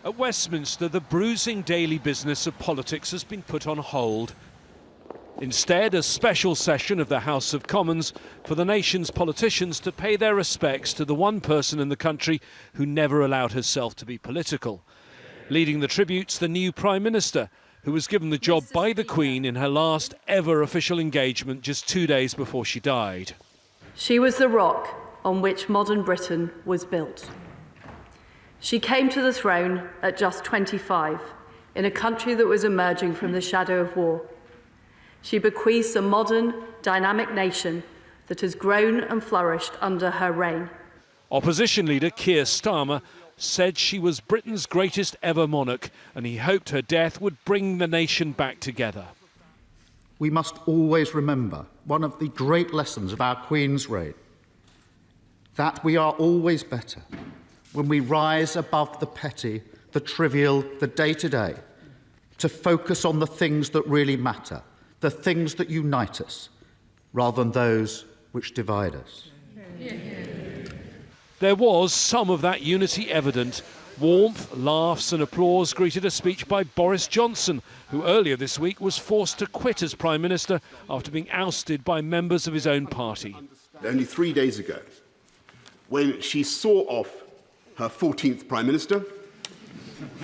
At Westminster, the bruising daily business of politics has been put on hold. Instead, a special session of the House of Commons for the nation's politicians to pay their respects to the one person in the country who never allowed herself to be political. Leading the tributes, the new Prime Minister, who was given the job by the Queen in her last ever official engagement just 2 days before she died. She was the rock on which modern Britain was built. She came to the throne at just 25, in a country that was emerging from the shadow of war. She bequeaths a modern, dynamic nation that has grown and flourished under her reign. Opposition leader Keir Starmer said she was Britain's greatest ever monarch, and he hoped her death would bring the nation back together. We must always remember one of the great lessons of our Queen's reign, that we are always better when we rise above the petty, the trivial, the day-to-day, to focus on the things that really matter, the things that unite us, rather than those which divide us. There was some of that unity evident. Warmth, laughs and applause greeted a speech by Boris Johnson, who earlier this week was forced to quit as Prime Minister after being ousted by members of his own party. Only 3 days ago, when she saw off her 14th Prime Minister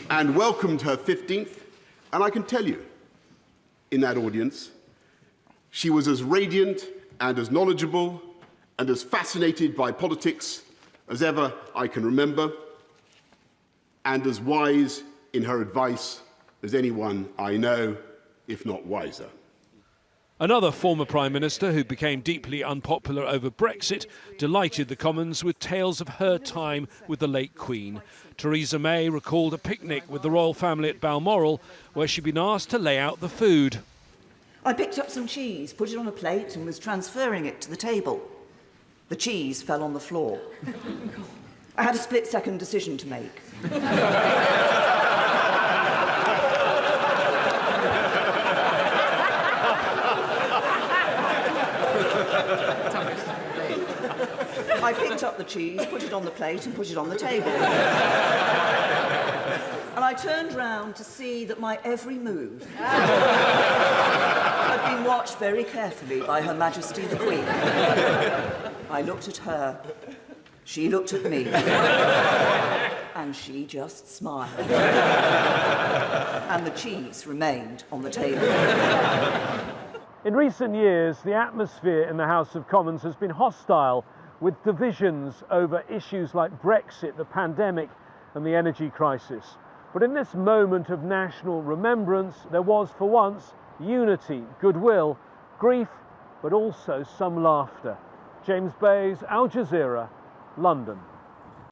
and welcomed her 15th, and I can tell you, in that audience, she was as radiant and as knowledgeable and as fascinated by politics as ever I can remember, and as wise in her advice as anyone I know, if not wiser. Another former Prime Minister who became deeply unpopular over Brexit delighted the Commons with tales of her time with the late Queen. Theresa May recalled a picnic with the royal family at Balmoral, where she'd been asked to lay out the food. I picked up some cheese, put it on a plate and was transferring it to the table. The cheese fell on the floor. I had a split-second decision to make. I picked up the cheese, put it on the plate and put it on the table. And I turned round to see that my every move had been watched very carefully by Her Majesty the Queen. I looked at her, she looked at me, and she just smiled. And the cheese remained on the table. In recent years, the atmosphere in the House of Commons has been hostile, with divisions over issues like Brexit, the pandemic and the energy crisis. But in this moment of national remembrance, there was for once unity, goodwill, grief, but also some laughter. James Bayes, Al Jazeera, London.